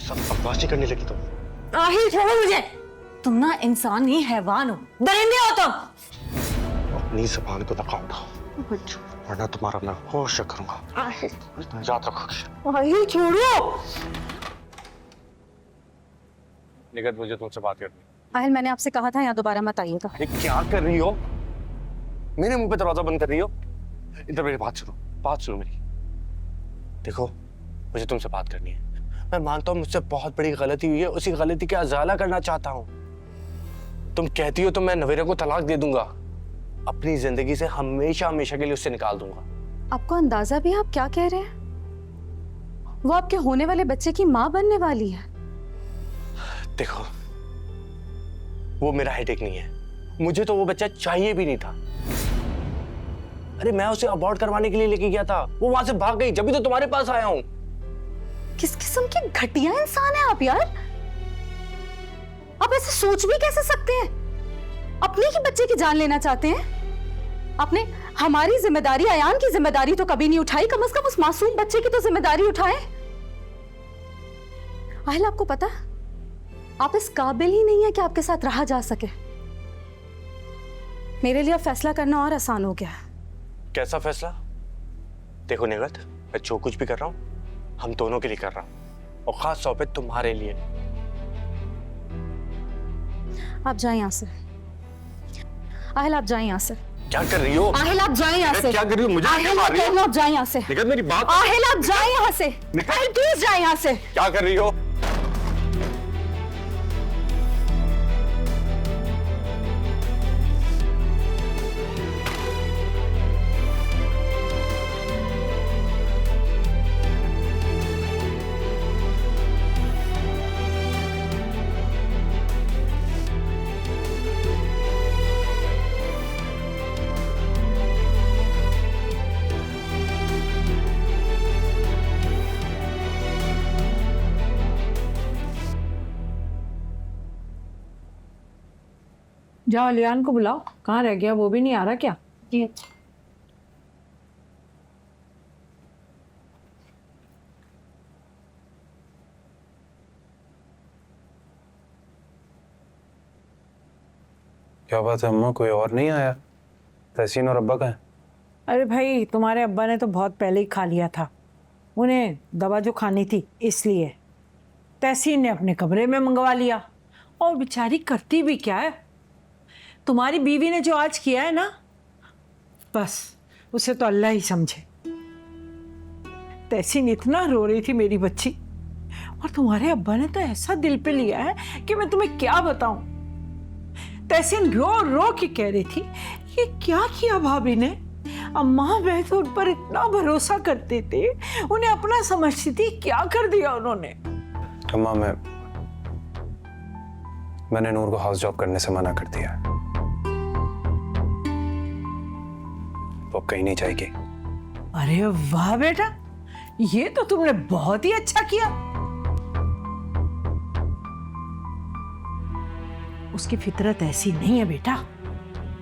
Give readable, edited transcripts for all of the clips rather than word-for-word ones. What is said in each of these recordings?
सब बकवासी करने लगी तुम। आहिल छोड़ो मुझे। तुम ना इंसान नहीं हैवान हो, दरिंदे हो तुम। अपनी जुबान को लगाओ वरना तुम्हारा मैं होश करूंगा। याद रखोगे। आहिल छोड़ो। निगत मुझे तुमसे बात करनी। आहिल मैंने आपसे कहा था यहाँ दोबारा मत आइएगा। अरे क्या कर रही हो? मेरे मुंह पे दरवाजा बंद कर रही हो? इधर मेरी बात सुनो मेरी। देखो मुझे तुमसे बात करनी है। मैं मानता हूँ मुझसे बहुत बड़ी गलती हुई है, उसी गलती का अजाला करना चाहता हूँ। तुम कहती हो तो मैं नवेरा को तलाक दे दूंगा, अपनी जिंदगी से हमेशा हमेशा के लिए उससे निकाल दूंगा। आपको अंदाजा भी है आप क्या कह रहे हैं? वो आपके होने वाले बच्चे की माँ बनने वाली है। देखो वो मेरा हेडेक नहीं है, मुझे तो वो बच्चा चाहिए भी नहीं था। अरे मैं उसे अबॉर्ट करवाने के लिए लेके गया था, वो वहां से भाग गई, जब भी तो तुम्हारे पास आया हूं। किस किस्म के घटिया इंसान है आप यार। आप ऐसे सोच भी कैसे सकते हैं? अपने ही बच्चे की जान लेना चाहते हैं? आपने हमारी जिम्मेदारी, अयान की जिम्मेदारी तो कभी नहीं उठाई। कम से कम उस मासूम बच्चे की तो जिम्मेदारी उठाएं। आहिल आपको पता आप इस काबिल ही नहीं है कि आपके साथ रहा जा सके। मेरे लिए अब फैसला करना और आसान हो गया है। कैसा फैसला? देखो निगत, मैं जो कुछ भी कर रहा हूं हम दोनों के लिए कर रहा हूं, और खास तौर पे तुम्हारे लिए। आप जाएं यहाँ से। आहिल आप जाएं यहाँ से। क्या कर रही हो? आहिल आप जाएं यहाँ से। क्या कर रही हो? मुझे क्या मार रही हो? आप जाएं यहाँ से। निगत मेरी बात। आहिल आप जाएं यहाँ से। आहिल प्लीज जाएं यहाँ से। क्या कर रही हो? जाओ लियान को बुलाओ, कहाँ रह गया? वो भी नहीं आ रहा क्या? जी क्या बात है अम्मा, कोई और नहीं आया? तहसीन और अब्बा का है? अरे भाई तुम्हारे अब्बा ने तो बहुत पहले ही खा लिया था, उन्हें दवा जो खानी थी इसलिए। तहसीन ने अपने कमरे में मंगवा लिया, और बेचारी करती भी क्या है। तुम्हारी बीवी ने जो आज किया है ना, बस उसे तो अल्लाह ही समझे। तहसीन इतना रो रही थी मेरी बच्ची, और तुम्हारे अब्बा ने तो ऐसा दिल पे लिया है कि मैं तुम्हें क्या बताऊं। तहसीन रो रो के कह रही थी ये क्या किया भाभी ने। अम्मा मैं तो उन पर इतना भरोसा करते थे, उन्हें अपना समझती थी, क्या कर दिया उन्होंने। अम्मा मैंने नूर को हाउस जॉब करने से मना कर दिया है, वो कहीं नहीं जाएगी। अरे वाह बेटा, ये तो तुमने बहुत ही अच्छा किया। उसकी फितरत ऐसी नहीं है बेटा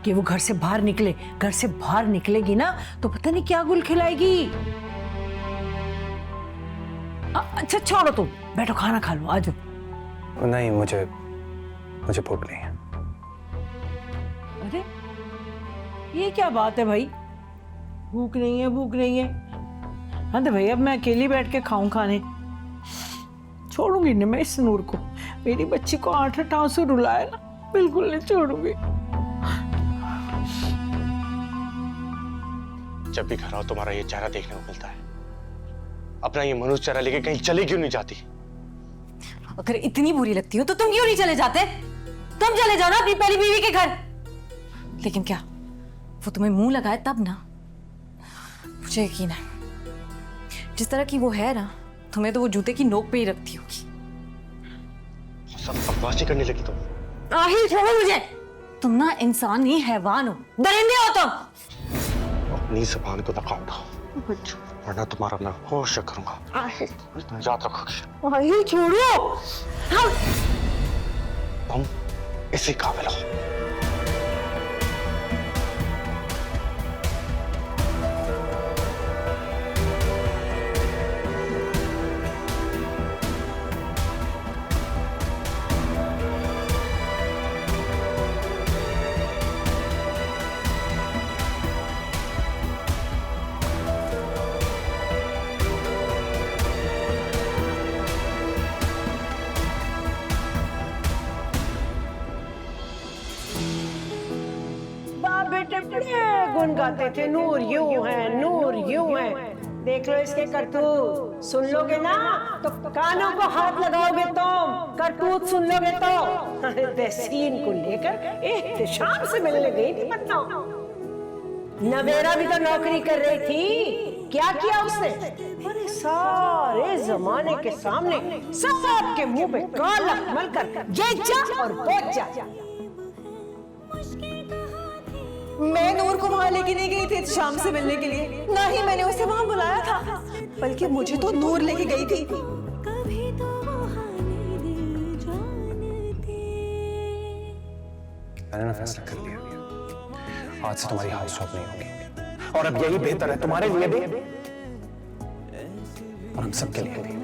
कि वो घर से बाहर निकले। घर से बाहर निकलेगी ना तो पता नहीं क्या गुल खिलाएगी। अच्छा छोड़ो, तुम बैठो खाना खा लो, आ जाओ। नहीं, मुझे भूख नहीं है। अरे ये क्या बात है भाई, भूख नहीं है भूख नहीं है। हाँ तो भाई अब मैं अकेली बैठ के खाऊं खाने? छोड़ूंगी नहीं मैं इस नूर को। मेरी बच्ची को 8 आंसू रुलाया ना, बिल्कुल नहीं छोड़ूंगी। जब भी घर आओ तुम्हारा ये चेहरा देखने को मिलता है, अपना ये मनुष्य चेहरा लेके कहीं चली क्यों नहीं जाती? अगर इतनी बुरी लगती हो तो तुम क्यों नहीं चले जाते? तुम चले जाओ ना अपनी पहली बीवी के घर। लेकिन क्या वो तुम्हें मुंह लगाए तब ना? मुझे यकीन है जिस तरह की वो है ना, तुम्हें तो वो जूते की नोक पे ही रखती होगी। सब बकवासी करने लगी तुम। आहिल छोड़ो मुझे। तुम ना इंसान नहीं हैवान हो, दरिंदे हो तुम। अपनी जुबान को लगाओ वरना तुम्हारा मैं होश करूंगा। याद रखोगे। आहिल छोड़ो। तुम इसी काबिल हो। बड़े गुण गाते थे, नूर यूं है, नूर यूं है। देख लो इसके करतूत, सुन लोगे ना तो कानों को हाथ लगाओगे तुम, करतूत सुन लोगे तो। तहसीन को लेकर एहतशाम से मिलने गई थी पन्ना। नवेरा भी तो नौकरी कर रही थी, क्या किया उसने? अरे सारे जमाने के सामने सबके मुंह पे काला मलकर ये जा और पहुंच जा। मैं नूर को वहां लेके नहीं गई थी शाम से मिलने के लिए, ना ही मैंने उसे वहां बुलाया था, बल्कि मुझे तो नूर लेके गई थी। मैंने ना फैसला कर लिया, आज से तुम्हारी हाउस शॉप नहीं होगी, और अब यही बेहतर है तुम्हारे लिए भी और हम सबके लिए भी।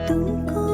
तुमको